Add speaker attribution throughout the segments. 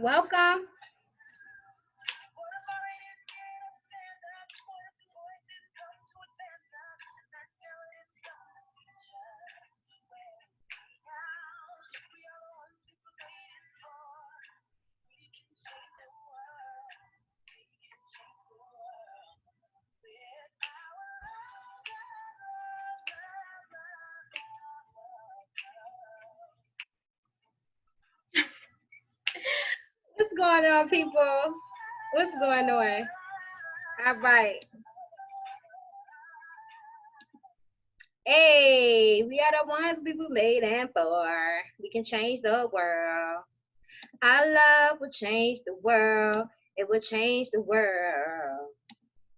Speaker 1: Welcome. What's going on, people? What's going on? All right. Hey, we are the ones people made and for. We can change the world. Our love will change the world. It will change the world.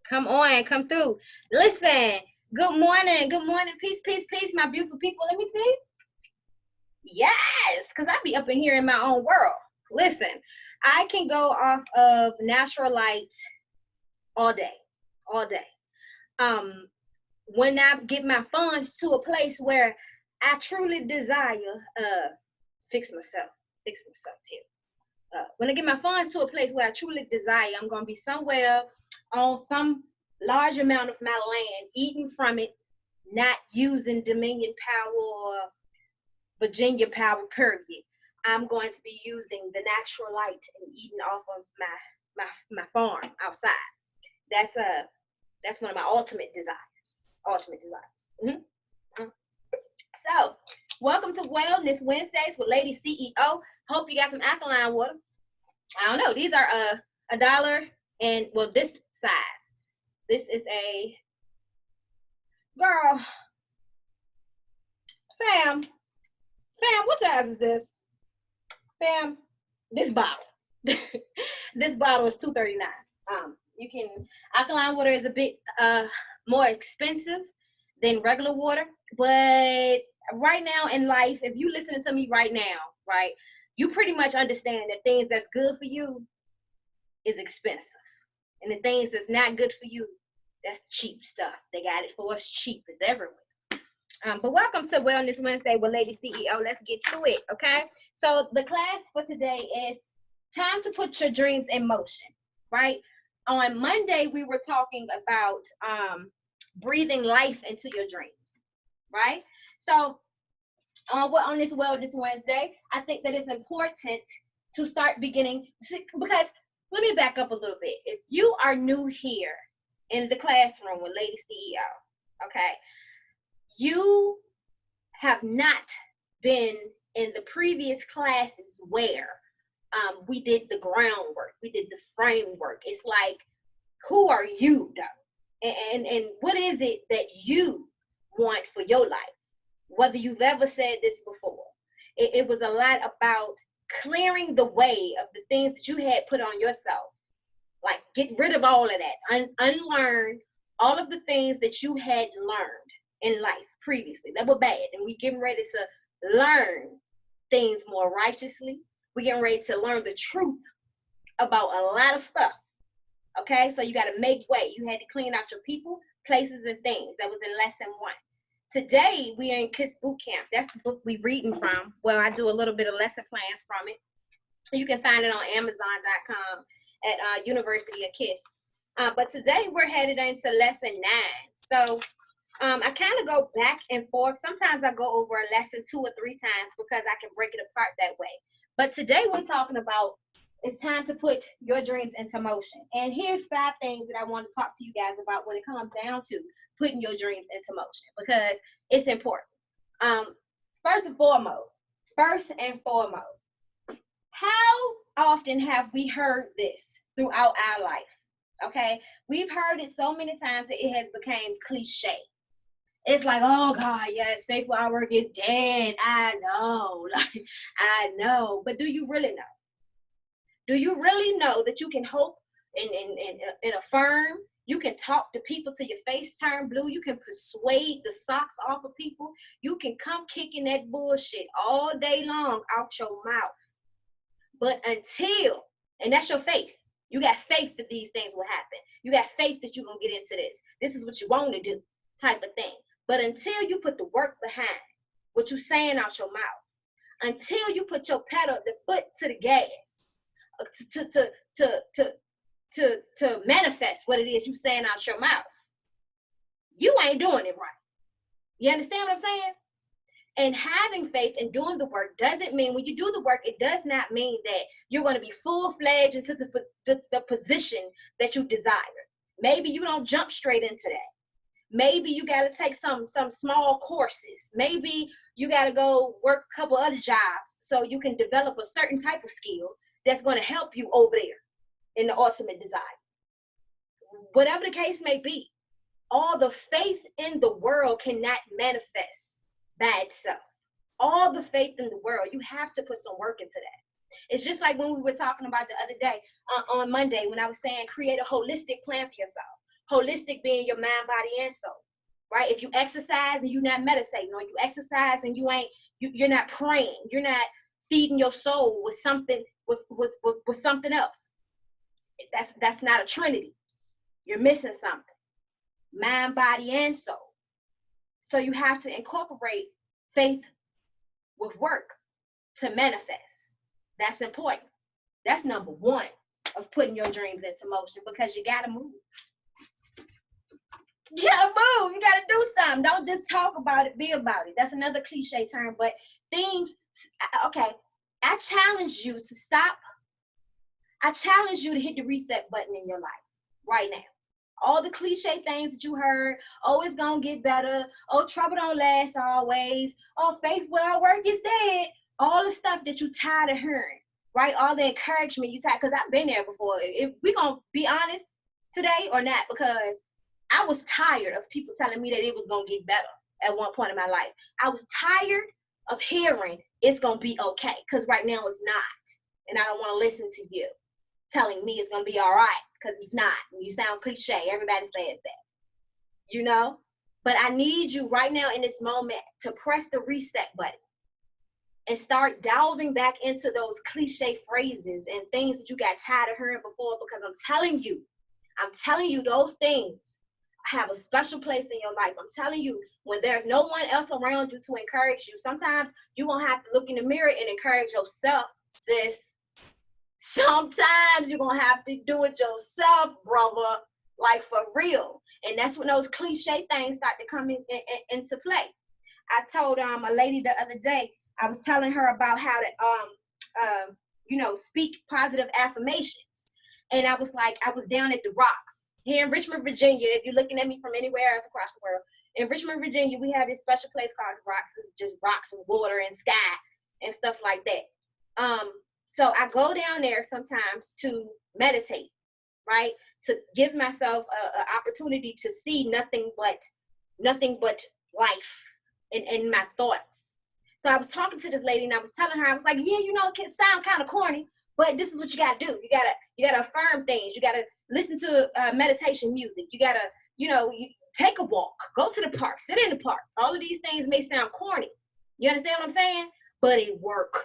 Speaker 1: Come on, come through. Listen. Good morning. Good morning. Peace, peace, peace, my beautiful people. Let me see. Yes, because I be up in here in my own world. Listen, I can go off of natural light all day, all day. When I get my funds to a place where I truly desire, fix myself here. When I get my funds to a place where I truly desire, I'm gonna be somewhere on some large amount of my land, eating from it, not using Dominion power or Virginia power, period. I'm going to be using the natural light and eating off of my farm outside. That's one of my ultimate desires. Ultimate desires. Mm-hmm. So, welcome to Wellness Wednesdays with Lady CEO. Hope you got some alkaline water. I don't know. These are $1 and well, this size. This is a girl. Fam, what size is this? Fam, this bottle. This bottle is $2.39. You can alkaline water is a bit more expensive than regular water, but right now in life, if you listening to me right now, right, you pretty much understand that things that's good for you is expensive, and the things that's not good for you, that's cheap stuff. They got it for us cheap. It's everywhere. But welcome to Wellness Wednesday with Lady CEO. Let's get to it, okay? So the class for today is time to put your dreams in motion, right? On Monday, we were talking about breathing life into your dreams, right? So on this Wellness Wednesday, I think that it's important to start beginning, because let me back up a little bit. If you are new here in the classroom with Lady CEO, okay, you have not been in the previous classes where we did the groundwork, we did the framework. It's like, who are you though? And what is it that you want for your life? Whether you've ever said this before, it was a lot about clearing the way of the things that you had put on yourself. Like, get rid of all of that, unlearn all of the things that you had learned in life previously that were bad, and we getting ready to learn things more righteously. We getting ready to learn the truth about a lot of stuff. Okay, so you got to make way. You had to clean out your people, places, and things. That was in lesson 1. Today we are in KISS Boot Camp. That's the book we're reading from. Well, I do a little bit of lesson plans from it. You can find it on Amazon.com at University of KISS. But today we're headed into lesson 9. So I kind of go back and forth. Sometimes I go over a lesson 2 or 3 times because I can break it apart that way. But today we're talking about it's time to put your dreams into motion. And here's 5 things that I want to talk to you guys about when it comes down to putting your dreams into motion, because it's important. First and foremost, how often have we heard this throughout our life? Okay, we've heard it so many times that it has become cliche. It's like, oh God, yes, faithful our work is dead. I know, like, I know. But do you really know? Do you really know that you can hope and affirm? You can talk to people till your face turn blue. You can persuade the socks off of people. You can come kicking that bullshit all day long out your mouth. But until, and that's your faith. You got faith that these things will happen. You got faith that you're going to get into this. This is what you want to do, type of thing. But until you put the work behind what you're saying out your mouth, until you put your pedal, the foot to the gas, to to to to to manifest what it is you saying out your mouth. You ain't doing it right. You understand what I'm saying? And having faith and doing the work doesn't mean, when you do the work, it does not mean that you're going to be full-fledged into the position that you desire. Maybe you don't jump straight into that. Maybe you got to take some small courses. Maybe you got to go work a couple other jobs so you can develop a certain type of skill that's going to help you over there in the ultimate desire. Whatever the case may be, all the faith in the world cannot manifest by itself. All the faith in the world, you have to put some work into that. It's just like when we were talking about the other day on Monday, when I was saying create a holistic plan for yourself. Holistic being your mind, body, and soul, right? If you exercise and you're not meditating, or you exercise and you're not praying, you're not feeding your soul with something with something else. That's not a trinity. You're missing something. Mind, body, and soul. So you have to incorporate faith with work to manifest. That's important. That's number one of putting your dreams into motion, because you gotta move. You gotta move. You gotta do something. Don't just talk about it, be about it. That's another cliche term, but things, okay. I challenge you to stop. I challenge you to hit the reset button in your life right now. All the cliche things that you heard, oh, it's gonna get better, oh, trouble don't last always, oh, faith without work is dead. All the stuff that you tired of hearing, right? All the encouragement you tired, because I've been there before. If we're gonna be honest today or not, because I was tired of people telling me that it was gonna get better at one point in my life. I was tired of hearing it's gonna be okay, because right now it's not. And I don't want to listen to you telling me it's gonna be all right, because it's not. You sound cliche. Everybody says that, you know? But I need you right now in this moment to press the reset button and start delving back into those cliche phrases and things that you got tired of hearing before, because I'm telling you those things have a special place in your life. I'm telling you, when there's no one else around you to encourage you, sometimes you're going to have to look in the mirror and encourage yourself, sis. Sometimes you're going to have to do it yourself, brother, like for real. And that's when those cliche things start to come into play. I told a lady the other day, I was telling her about how to, speak positive affirmations. And I was like, I was down at the Rocks here in Richmond, Virginia. If you're looking at me from anywhere else across the world, in Richmond, Virginia, we have this special place called the Rocks. It's just rocks and water and sky and stuff like that. So I go down there sometimes to meditate, right? To give myself an opportunity to see nothing but life in my thoughts. So I was talking to this lady and I was telling her, I was like, yeah, it can sound kind of corny, but this is what you got to do. You gotta affirm things. You got to listen to meditation music. You got to, you take a walk, go to the park, sit in the park. All of these things may sound corny. You understand what I'm saying? But it works.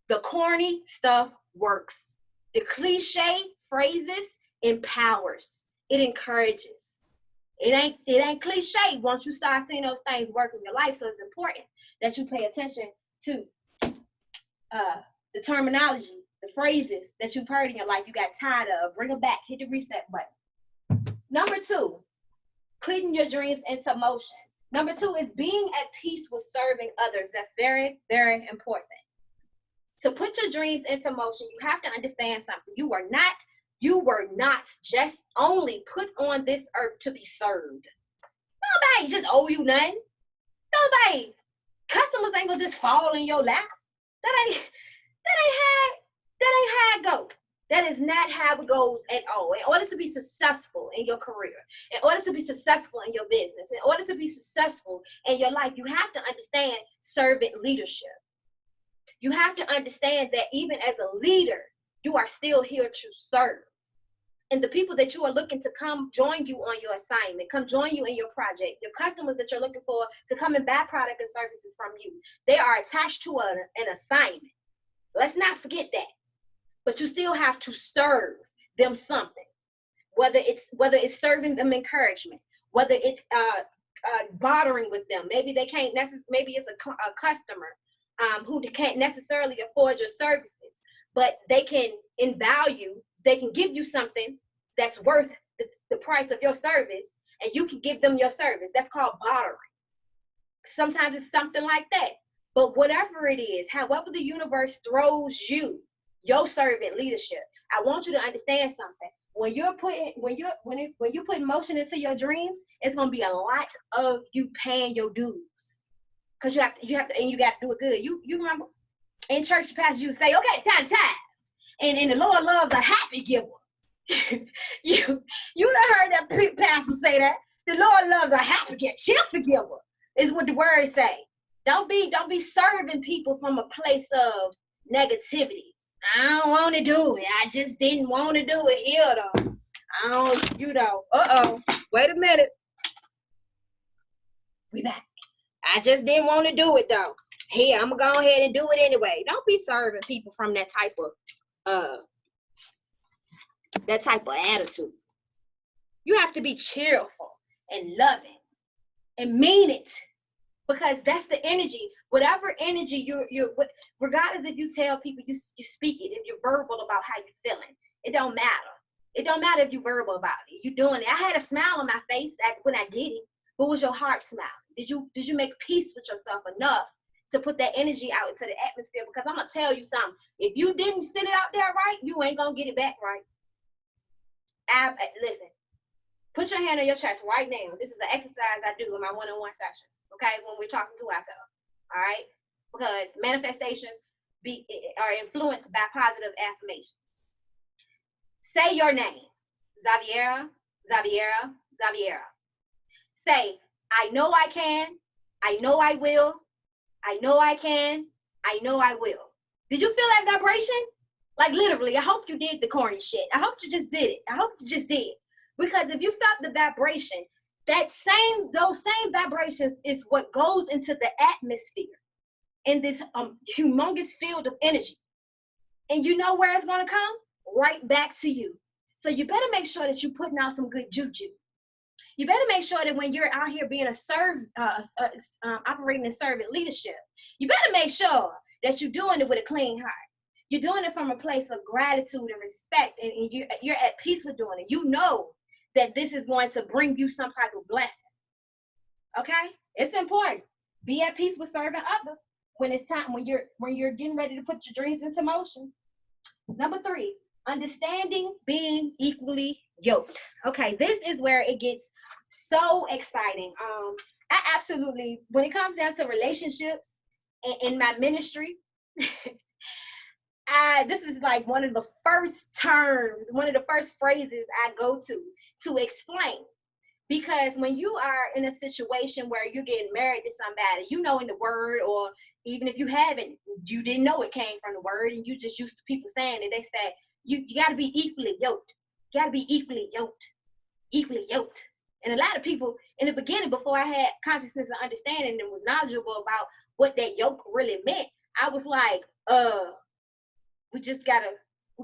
Speaker 1: The corny stuff works. The cliche phrases empowers. It encourages. It ain't cliche once you start seeing those things work in your life. So it's important that you pay attention to the terminology, the phrases that you've heard in your life you got tired of. Bring them back. Hit the reset button. Number 2, putting your dreams into motion. Number 2 is being at peace with serving others. That's very, very important. To put your dreams into motion, you have to understand something. You were not just only put on this earth to be served. Nobody just owe you nothing. Nobody. Customers ain't gonna just fall in your lap. That ain't how it goes. That is not how it goes at all. In order to be successful in your career, in order to be successful in your business, in order to be successful in your life, you have to understand servant leadership. You have to understand that even as a leader, you are still here to serve. And the people that you are looking to come join you on your assignment, come join you in your project, your customers that you're looking for to come and buy product and services from you, they are attached to an assignment. Let's not forget that. But you still have to serve them something, whether it's serving them encouragement, whether it's bartering with them. Maybe they can't maybe it's a customer who can't necessarily afford your services, but they can, in value, they can give you something that's worth the price of your service, and you can give them your service. That's called bartering. Sometimes it's something like that. But whatever it is, however the universe throws you, your servant leadership, I want you to understand something. When you put motion into your dreams, it's gonna be a lot of you paying your dues. Cause you have to, and you got to do it good. You remember in church, pastor, you say, okay, time. And the Lord loves a happy giver. you done heard that pastor say that. The Lord loves a happy giver, cheerful giver, is what the word say. Don't be serving people from a place of negativity. I don't want to do it. I just didn't want to do it here though. I don't, wait a minute. We back. I just didn't want to do it though. Here, I'm gonna go ahead and do it anyway. Don't be serving people from that type of attitude. You have to be cheerful and loving and mean it, because that's the energy. Whatever energy you're regardless if you tell people, you speak it. If you're verbal about how you're feeling, it don't matter. It don't matter if you're verbal about it. You're doing it. I had a smile on my face when I did it. But was your heart smiling? Did you make peace with yourself enough to put that energy out into the atmosphere? Because I'm gonna tell you something. If you didn't send it out there right, you ain't gonna get it back right. Listen, put your hand on your chest right now. This is an exercise I do in my one-on-one sessions. Okay, when we're talking to ourselves. All right, because manifestations are influenced by positive affirmation. Say your name, Zaviera. Say, I know I can, I know I will, I know I can, I know I will. Did you feel that vibration? Like literally, I hope you did the corny shit. I hope you just did it. I hope you just did. Because if you felt the vibration, those same vibrations is what goes into the atmosphere in this humongous field of energy. And you know where it's gonna come? Right back to you. So you better make sure that you're putting out some good juju. You better make sure that when you're out here being operating in servant leadership, you better make sure that you're doing it with a clean heart. You're doing it from a place of gratitude and respect, and you're at peace with doing it. You know that this is going to bring you some type of blessing. Okay? It's important. Be at peace with serving others when it's time, when you're getting ready to put your dreams into motion. Number 3, understanding being equally yoked. Okay, this is where it gets so exciting. I absolutely, when it comes down to relationships in my ministry, this is like one of the first terms, one of the first phrases I go to explain. Because when you are in a situation where you're getting married to somebody, you know in the word, or even if you haven't, you didn't know it came from the word and you just used to people saying it, they said, you got to be equally yoked. You got to be equally yoked. And a lot of people in the beginning, before I had consciousness and understanding and was knowledgeable about what that yoke really meant, I was like, we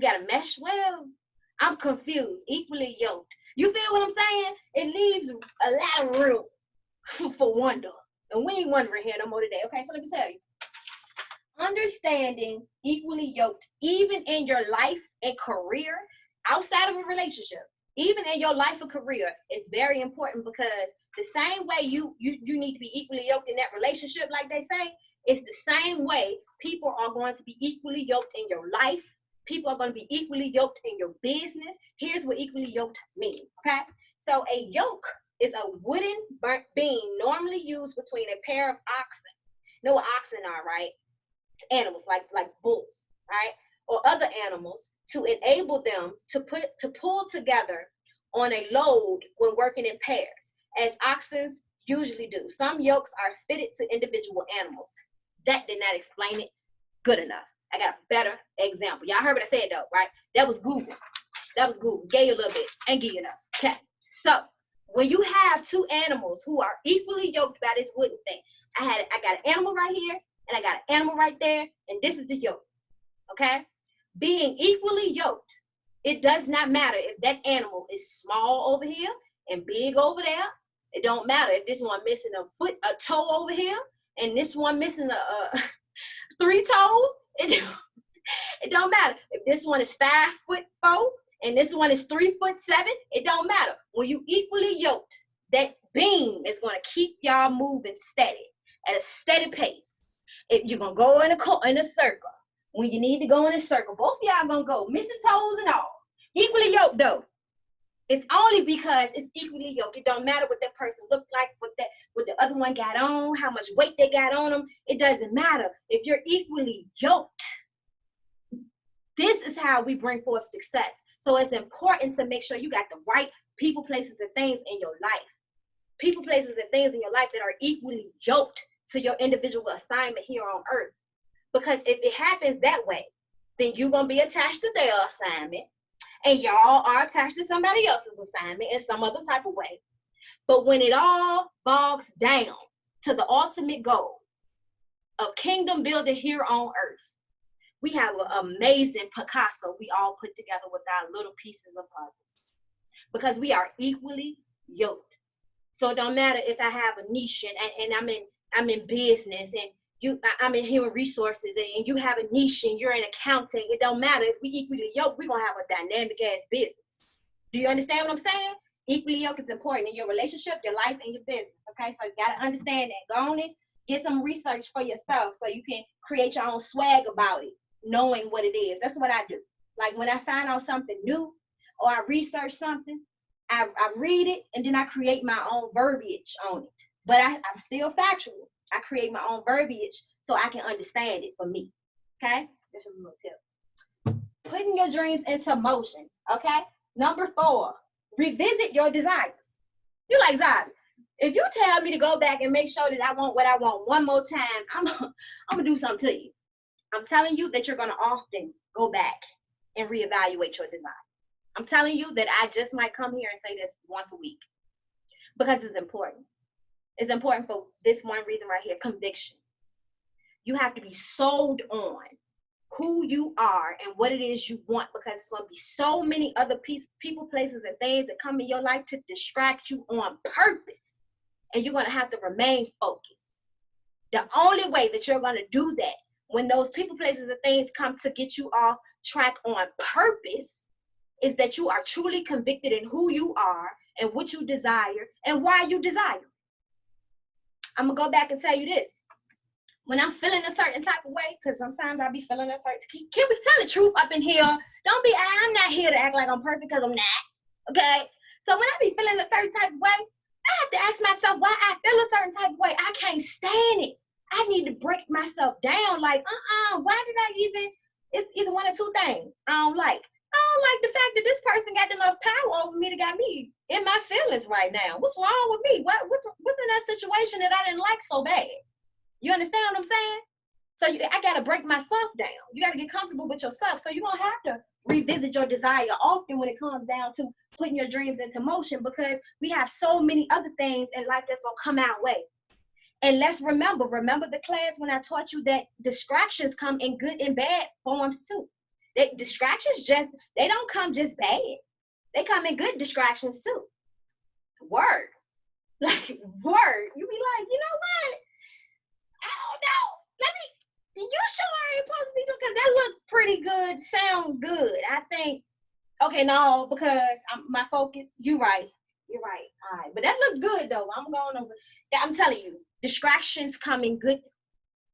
Speaker 1: gotta mesh well. I'm confused. Equally yoked. You feel what I'm saying? It leaves a lot of room for wonder. And we ain't wondering here no more today. Okay, so let me tell you. Understanding equally yoked, even in your life and career, outside of a relationship, even in your life or career, is very important, because the same way you need to be equally yoked in that relationship, like they say, it's the same way people are going to be equally yoked in your life. People are going to be equally yoked in your business. Here's what equally yoked means, okay? So a yoke is a wooden beam normally used between a pair of oxen. You know what oxen are, right? Animals like bulls, right? Or other animals, to enable them to pull together on a load when working in pairs, as oxen usually do. Some yokes are fitted to individual animals. That did not explain it good enough. I got a better example. Y'all heard what I said though, right? That was Google. Gave you a little bit, ain't give you enough. Okay. So when you have two animals who are equally yoked by this wooden thing, I got an animal right here and I got an animal right there, and this is the yoke. Okay? Being equally yoked, it does not matter if that animal is small over here and big over there. It don't matter if this one missing a toe over here and this one missing 3 toes. It don't matter. If this one is 5'4" and this one is 3'7", it don't matter. When you equally yoked, that beam is going to keep y'all moving steady at a steady pace. If you're going to go in a circle, when you need to go in a circle, both of y'all going to go, missing toes and all. Equally yoked though. It's only because it's equally yoked. It don't matter what that person looked like, what the other one got on, how much weight they got on them. It doesn't matter. If you're equally yoked, this is how we bring forth success. So it's important to make sure you got the right people, places, and things in your life. People, places, and things in your life that are equally yoked to your individual assignment here on earth. Because if it happens that way, then you're going to be attached to their assignment, and y'all are attached to somebody else's assignment in some other type of way. But when it all bogs down to the ultimate goal of kingdom building here on earth, we have an amazing Picasso we all put together with our little pieces of puzzles, because we are equally yoked. So it don't matter if I have a niche and I'm in business, and I'm in human resources, and you have a niche and you're in accounting. It don't matter. If we equally yoked, we're gonna have a dynamic ass business. Do you understand what I'm saying? Equally yoked is important in your relationship, your life, and your business. Okay, so you gotta understand that. Go on and get some research for yourself so you can create your own swag about it, knowing what it is. That's what I do. Like when I find out something new or I research something, I read it and then I create my own verbiage on it. But I'm still factual. I create my own verbiage so I can understand it for me. Okay? That's a little tip. Putting your dreams into motion. Okay? Number 4, revisit your desires. You're like, Zabi, if you tell me to go back and make sure that I want what I want one more time, I'm gonna do something to you. I'm telling you that you're gonna often go back and reevaluate your desire. I'm telling you that I just might come here and say this once a week because it's important. It's important for this one reason right here, conviction. You have to be sold on who you are and what it is you want, because it's going to be so many other people, places, and things that come in your life to distract you on purpose. And you're going to have to remain focused. The only way that you're going to do that, when those people, places, and things come to get you off track on purpose, is that you are truly convicted in who you are and what you desire and why you desire. I'm going to go back and tell you this. When I'm feeling a certain type of way, because sometimes I be feeling a certain, can we tell the truth up in here? Don't be, I'm not here to act like I'm perfect, because I'm not, okay? So when I be feeling a certain type of way, I have to ask myself why I feel a certain type of way. I can't stand it. I need to break myself down, like, why did I even, it's either one or two things I don't like. I don't like the fact that this person got enough power over me to got me in my feelings right now. What's wrong with me? What's in that situation that I didn't like so bad? You understand what I'm saying? So I got to break myself down. You got to get comfortable with yourself. So you don't have to revisit your desire often when it comes down to putting your dreams into motion, because we have so many other things in life that's going to come our way. And let's remember the class when I taught you that distractions come in good and bad forms too. Distractions they don't come just bad. They come in good distractions too. Word. Like, word. You be like, you know what? I don't know. You sure I ain't supposed to be doing, because that look pretty good, sound good. I think, okay, no, because my focus, you're right. All right. But that looked good though. I'm going over. I'm telling you, distractions come in good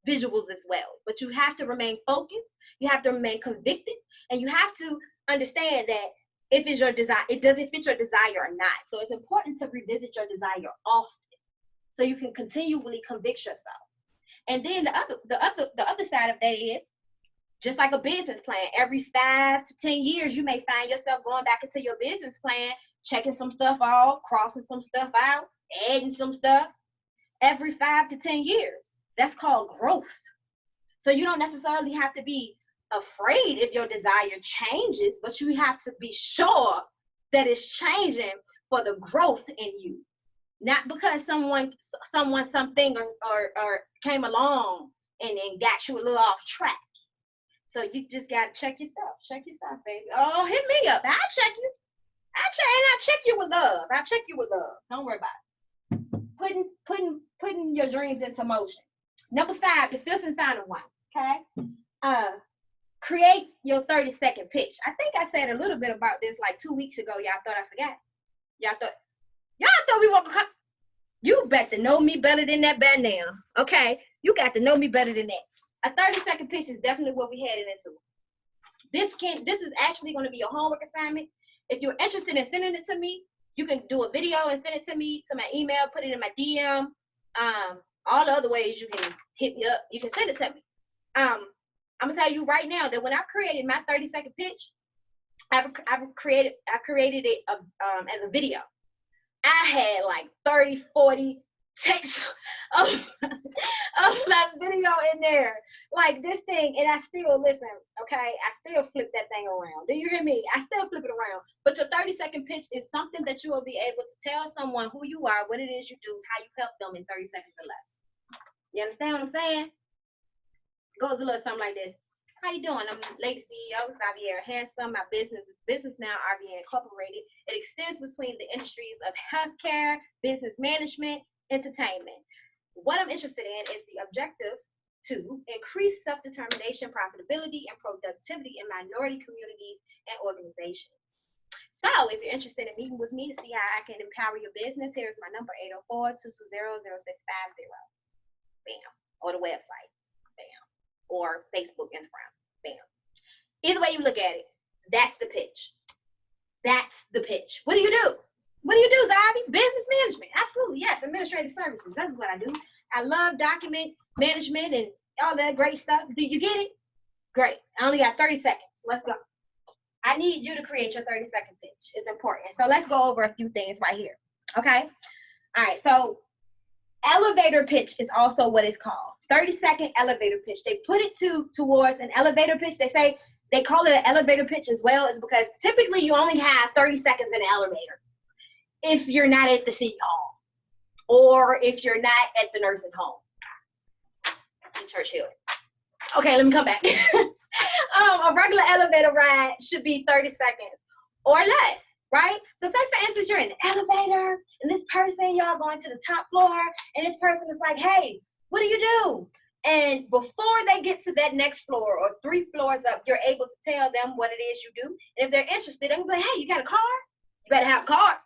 Speaker 1: visuals as well. But you have to remain focused. You have to remain convicted, and you have to understand that if it's your desire, it doesn't fit your desire or not. So it's important to revisit your desire often so you can continually convict yourself. And then the other side of that is just like a business plan. Every 5 to 10 years, you may find yourself going back into your business plan, checking some stuff off, crossing some stuff out, adding some stuff every 5 to 10 years. That's called growth. So you don't necessarily have to be afraid if your desire changes, but you have to be sure that it's changing for the growth in you. Not because someone, something, or came along and got you a little off track. So you just got to check yourself. Check yourself, baby. Oh, hit me up. I'll check you. I'll check you with love. I'll check you with love. Don't worry about it. Putting your dreams into motion. Number 5, the 5th and final one, okay? create your 30-second pitch. I think I said a little bit about this like 2 weeks ago. Y'all thought I forgot. Y'all thought we were. You better know me better than that by now. Okay, you got to know me better than that. A 30-second pitch is definitely what we headed into. This is actually going to be a homework assignment. If you're interested in sending it to me, you can do a video and send it to me, to my email, put it in my DM. All the other ways you can hit me up, you can send it to me. I'm gonna tell you right now that when I created my 30-second pitch, I created it as a video. I had like 30, 40 takes of my video in there, like this thing, and I still listen. Okay, I still flip that thing around. Do you hear me? I still flip it around. But your 30-second pitch is something that you will be able to tell someone who you are, what it is you do, how you help them in 30 seconds or less. You understand what I'm saying? It goes a little something like this. How you doing? I'm Lady CEO, Xavier Handsome. My business is Business Now RVN Incorporated. It extends between the industries of healthcare, business management, entertainment. What I'm interested in is the objective to increase self-determination, profitability, and productivity in minority communities and organizations. So if you're interested in meeting with me to see how I can empower your business, here's my number, 804-220-0650. Bam. Or the website. Bam. Or Facebook, Instagram. Bam. Either way you look at it, that's the pitch. That's the pitch. What do you do? What do you do, Zavi? Business management. Absolutely, yes. Administrative services. That's what I do. I love document management and all that great stuff. Do you get it? Great. I only got 30 seconds. Let's go. I need you to create your 30-second pitch. It's important. So let's go over a few things right here. Okay? All right. So elevator pitch is also what it's called. 30-second elevator pitch. They put it towards an elevator pitch. They call it an elevator pitch as well, is because typically you only have 30 seconds in the elevator if you're not at the city hall or if you're not at the nursing home in Churchill. Okay, let me come back. A regular elevator ride should be 30 seconds or less, right? So say for instance, you're in an elevator and this person, y'all going to the top floor, and this person is like, hey, what do you do? And before they get to that next floor or 3 floors up, you're able to tell them what it is you do. And if they're interested, they can be like, hey, you got a car? You better have a car.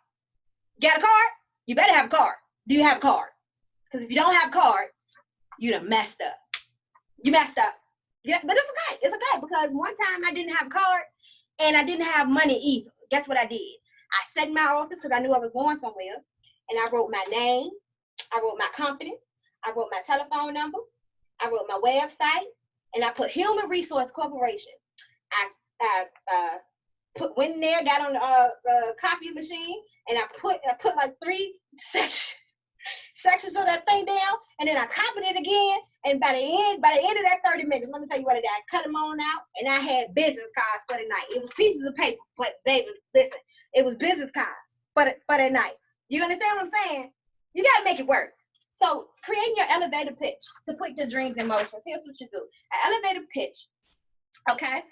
Speaker 1: You got a card? You better have a card. Do you have a card? Because if you don't have a card, you done messed up. You messed up. Yeah, but it's okay. It's okay, because one time I didn't have a card and I didn't have money either. Guess what I did? I sat in my office because I knew I was going somewhere, and I wrote my name, I wrote my company, I wrote my telephone number, I wrote my website, and I put Human Resource Corporation. I went in there, got on the copy machine, and I put like 3 sections of that thing down, and then I copied it again. And by the end of that 30 minutes, let me tell you what I did. I cut them on out, and I had business cards for the night. It was pieces of paper, but baby, listen, it was business cards for the night. You understand what I'm saying? You got to make it work. So creating your elevator pitch to put your dreams in motion. Here's what you do. An elevator pitch, okay,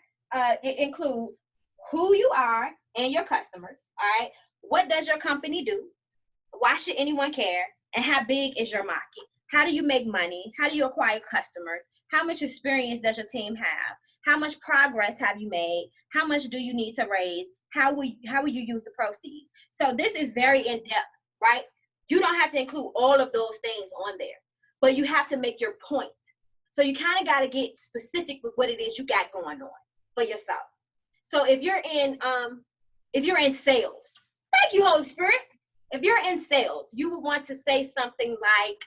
Speaker 1: it includes who you are and your customers, all right? What does your company do? Why should anyone care? And how big is your market? How do you make money? How do you acquire customers? How much experience does your team have? How much progress have you made? How much do you need to raise? How will you use the proceeds? So this is very in-depth, right? You don't have to include all of those things on there, but you have to make your point. So you kind of got to get specific with what it is you got going on for yourself. So if you're in sales, thank you, Holy Spirit. If you're in sales, you would want to say something like,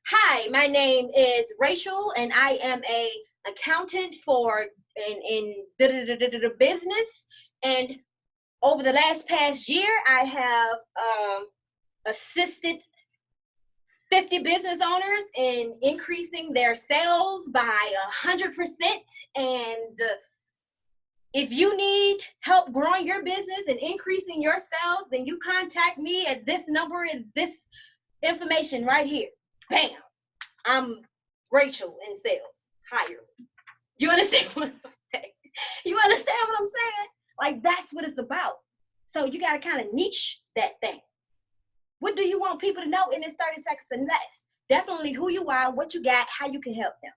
Speaker 1: hi, my name is Rachel, and I am a accountant for in business. And over the past year, I have assisted 50 business owners in increasing their sales by 100%. And if you need help growing your business and increasing your sales, then you contact me at this number and this information right here. Bam. I'm Rachel in sales. Hire me. You understand what I'm saying? You understand what I'm saying? Like, that's what it's about. So you got to kind of niche that thing. What do you want people to know in this 30 seconds and less? Definitely who you are, what you got, how you can help them.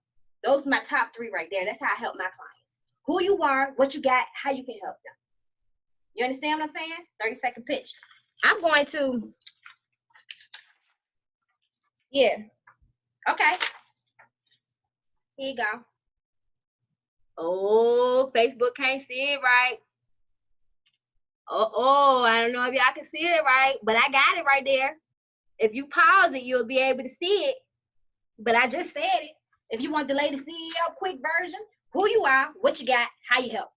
Speaker 1: Those are my top 3 right there. That's how I help my clients. who you are, what you got, how you can help them. You understand what I'm saying? 30-second pitch. I'm going to, yeah. Okay. Here you go. Oh, Facebook can't see it right. Oh, I don't know if y'all can see it right, but I got it right there. If you pause it, you'll be able to see it. But I just said it. If you want the lady CEO quick version, who you are, what you got, how you help.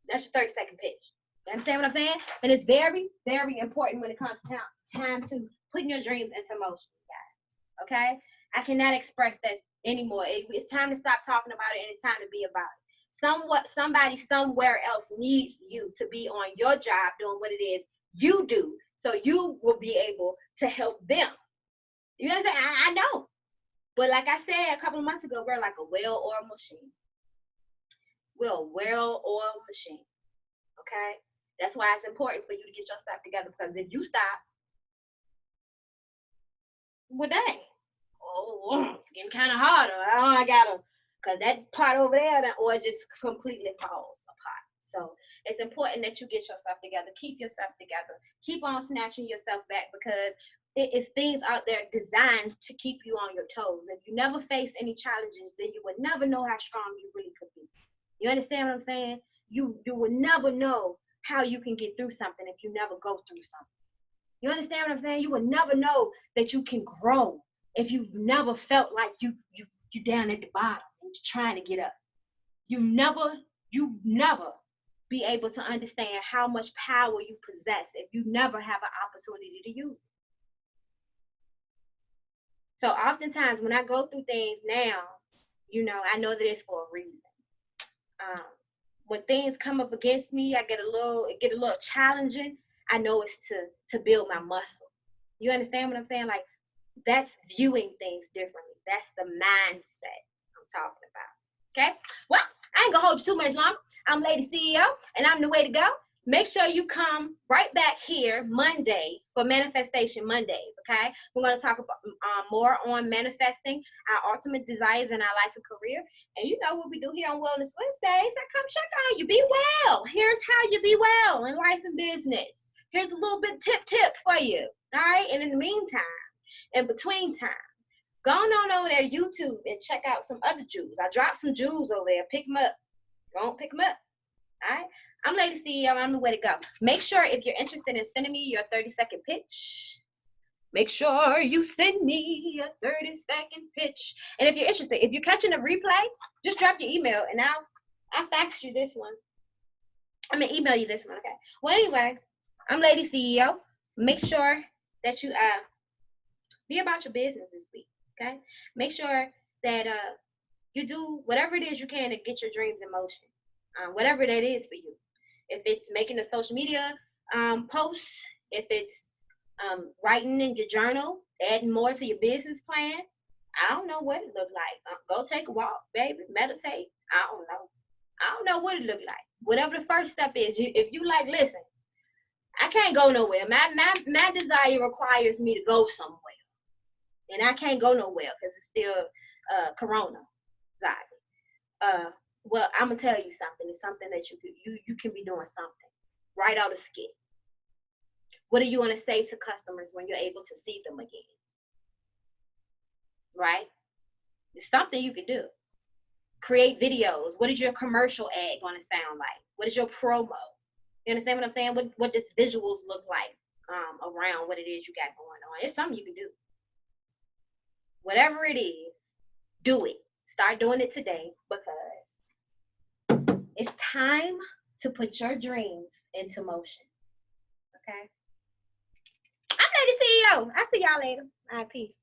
Speaker 1: That's your 30-second pitch. You understand what I'm saying? And it's very, very important when it comes to time to putting your dreams into motion, guys. Okay? I cannot express that anymore. It's time to stop talking about it, and it's time to be about it. Somebody somewhere else needs you to be on your job doing what it is you do, so you will be able to help them. You understand? I know. But like I said a couple of months ago, we're like a well-oiled machine. We're a well-oiled machine. Okay? That's why it's important for you to get your stuff together, because if you stop, well, dang. Oh, it's getting kind of harder. I gotta, because that part over there, or it just completely falls apart. So it's important that you get yourself together. Keep yourself together. Keep on snatching yourself back, because it is things out there designed to keep you on your toes. If you never face any challenges, then you would never know how strong you really could be. You understand what I'm saying? You would never know how you can get through something if you never go through something. You understand what I'm saying? You would never know that you can grow if you've never felt like you down at the bottom and you're trying to get up. You never be able to understand how much power you possess if you never have an opportunity to use it. So oftentimes when I go through things now, I know that it's for a reason. When things come up against me, it get a little challenging. I know it's to build my muscle. You understand what I'm saying? Like, that's viewing things differently. That's the mindset I'm talking about. Okay? Well, I ain't gonna hold you too much longer. I'm Lady CEO, and I'm the way to go. Make sure you come right back here Monday for Manifestation Mondays, okay? We're going to talk about more on manifesting our ultimate desires in our life and career. And you know what we do here on Wellness Wednesdays. I come check on you. Be well. Here's how you be well in life and business. Here's a little bit tip for you, all right? And in the meantime, in between time, go on over there to YouTube and check out some other jewels. I dropped some jewels over there. Pick them up. Go on, pick them up. All right? I'm Lady CEO. I'm the way to go. Make sure if you're interested in sending me your 30-second pitch, make sure you send me a 30-second pitch. And if you're interested, if you're catching a replay, just drop your email and I'll fax you this one. I'm going to email you this one, okay? Well, anyway, I'm Lady CEO. Make sure that you be about your business this week, okay? Make sure that you do whatever it is you can to get your dreams in motion, whatever that is for you. If it's making a social media post, if it's writing in your journal, adding more to your business plan, I don't know what it look like. Go take a walk, baby, meditate. I don't know what it look like. Whatever the first step is, if you like, listen, I can't go nowhere. My desire requires me to go somewhere, and I can't go nowhere because it's still Corona anxiety. Well, I'm gonna tell you something. It's something that you can be doing something. Write out a skit. What are you gonna say to customers when you're able to see them again? Right? It's something you can do. Create videos. What is your commercial ad gonna sound like? What is your promo? You understand what I'm saying? What does visuals look like around what it is you got going on? It's something you can do. Whatever it is, do it. Start doing it today, because it's time to put your dreams into motion. Okay? I'm Lady CEO. I'll see y'all later. All right, peace.